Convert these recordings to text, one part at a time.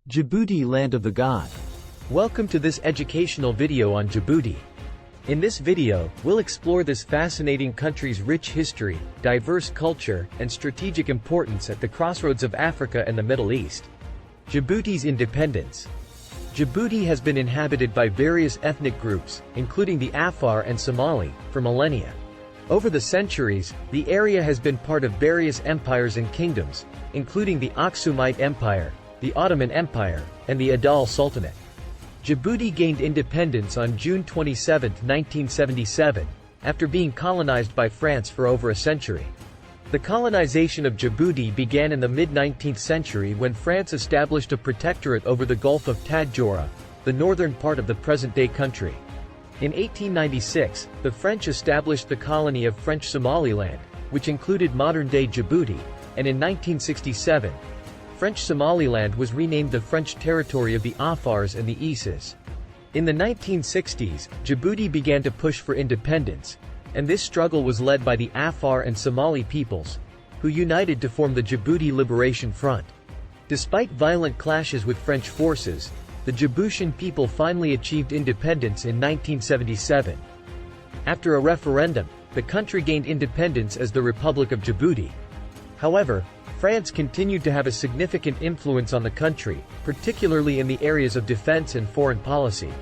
Djibouti, land of the god. Welcome to this educational video on Djibouti. In this video, we'll explore this fascinating country's rich history, diverse culture, and strategic importance at the crossroads of Africa and the Middle East. Djibouti's independence. Djibouti has been inhabited by various ethnic groups, including the Afar and Somali, for millennia. Over the centuries, the area has been part of various empires and kingdoms, including the Aksumite Empire, the Ottoman Empire, and the Adal Sultanate. Djibouti gained independence on June 27, 1977, after being colonized by France for over a century. The colonization of Djibouti began in the mid-19th century when France established a protectorate over the Gulf of Tadjoura, the northern part of the present-day country. In 1896, the French established the colony of French Somaliland, which included modern-day Djibouti, and in 1967, French Somaliland was renamed the French territory of the Afars and the Isas. In the 1960s, Djibouti began to push for independence, and this struggle was led by the Afar and Somali peoples, who united to form the Djibouti Liberation Front. Despite violent clashes with French forces, the Djiboutian people finally achieved independence in 1977. After a referendum, the country gained independence as the Republic of Djibouti. However, France continued to have a significant influence on the country, particularly in the areas of defense and foreign policy.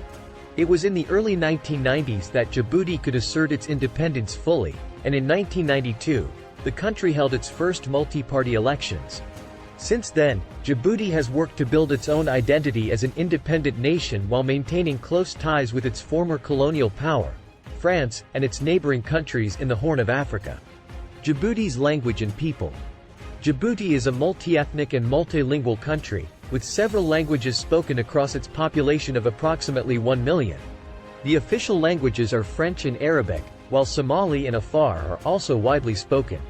It was in the early 1990s that Djibouti could assert its independence fully, and in 1992, the country held its first multi-party elections. Since then, Djibouti has worked to build its own identity as an independent nation while maintaining close ties with its former colonial power, France, and its neighboring countries in the Horn of Africa. Djibouti's language and people. Djibouti is a multi-ethnic and multilingual country, with several languages spoken across its population of approximately 1 million. The official languages are French and Arabic, while Somali and Afar are also widely spoken.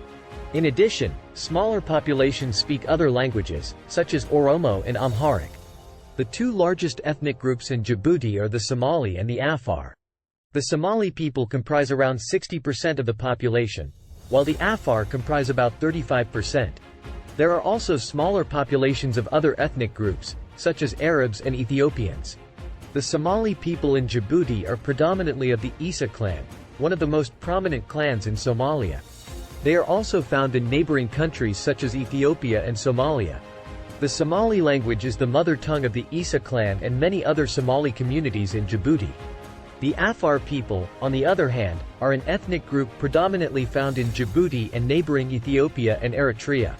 In addition, smaller populations speak other languages, such as Oromo and Amharic. The two largest ethnic groups in Djibouti are the Somali and the Afar. The Somali people comprise around 60% of the population, while the Afar comprise about 35%. There are also smaller populations of other ethnic groups, such as Arabs and Ethiopians. The Somali people in Djibouti are predominantly of the Isa clan, one of the most prominent clans in Somalia. They are also found in neighboring countries such as Ethiopia and Somalia. The Somali language is the mother tongue of the Isa clan and many other Somali communities in Djibouti. The Afar people, on the other hand, are an ethnic group predominantly found in Djibouti and neighboring Ethiopia and Eritrea.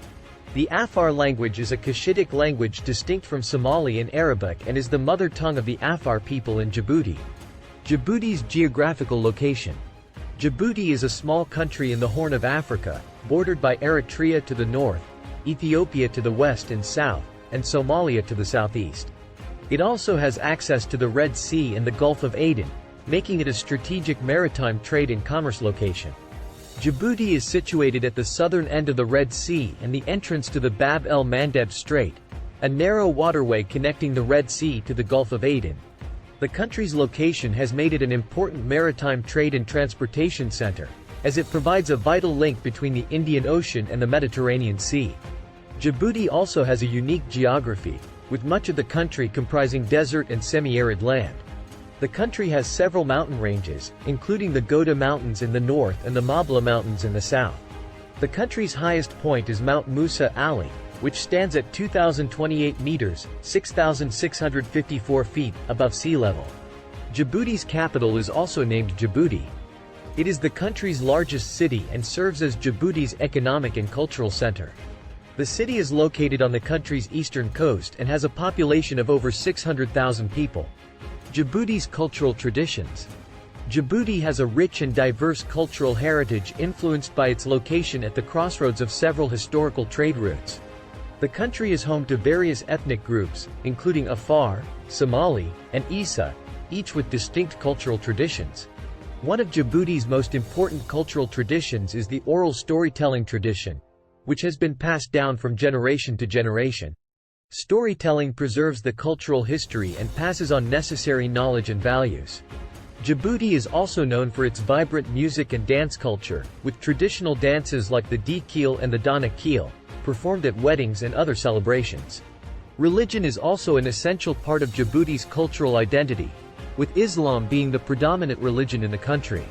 The Afar language is a Cushitic language distinct from Somali and Arabic and is the mother tongue of the Afar people in Djibouti. Djibouti's geographical location. Djibouti is a small country in the Horn of Africa, bordered by Eritrea to the north, Ethiopia to the west and south, and Somalia to the southeast. It also has access to the Red Sea and the Gulf of Aden, making it a strategic maritime trade and commerce location. Djibouti is situated at the southern end of the Red Sea and the entrance to the Bab el-Mandeb Strait, a narrow waterway connecting the Red Sea to the Gulf of Aden. The country's location has made it an important maritime trade and transportation center, as it provides a vital link between the Indian Ocean and the Mediterranean Sea. Djibouti also has a unique geography, with much of the country comprising desert and semi-arid land. The country has several mountain ranges, including the Goda Mountains in the north and the Mabla Mountains in the south. The country's highest point is Mount Musa Ali, which stands at 2,028 meters, 6,654 feet, above sea level. Djibouti's capital is also named Djibouti. It is the country's largest city and serves as Djibouti's economic and cultural center. The city is located on the country's eastern coast and has a population of over 600,000 people. Djibouti's cultural traditions. Djibouti has a rich and diverse cultural heritage influenced by its location at the crossroads of several historical trade routes. The country is home to various ethnic groups, including Afar, Somali, and Isa, each with distinct cultural traditions. One of Djibouti's most important cultural traditions is the oral storytelling tradition, which has been passed down from generation to generation. Storytelling preserves the cultural history and passes on necessary knowledge and values. Djibouti is also known for its vibrant music and dance culture, with traditional dances like the Dikeel and the Dana Keel, performed at weddings and other celebrations. Religion is also an essential part of Djibouti's cultural identity, with Islam being the predominant religion in the country.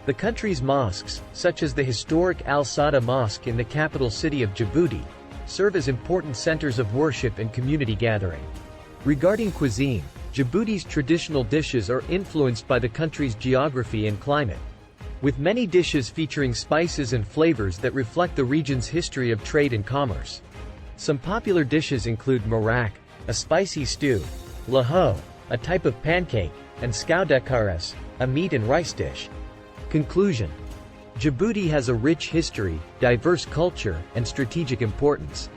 The country's mosques, such as the historic Al-Sada Mosque in the capital city of Djibouti, serve as important centers of worship and community gathering. Regarding cuisine, Djibouti's traditional dishes are influenced by the country's geography and climate, with many dishes featuring spices and flavors that reflect the region's history of trade and commerce. Some popular dishes include marak, a spicy stew, laho, a type of pancake, and skoudecares, a meat and rice dish. Conclusion: Djibouti has a rich history, diverse culture, and strategic importance.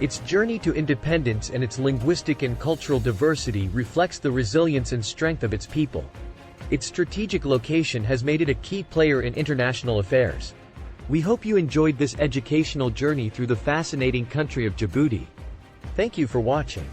Its journey to independence and its linguistic and cultural diversity reflects the resilience and strength of its people. Its strategic location has made it a key player in international affairs. We hope you enjoyed this educational journey through the fascinating country of Djibouti. Thank you for watching.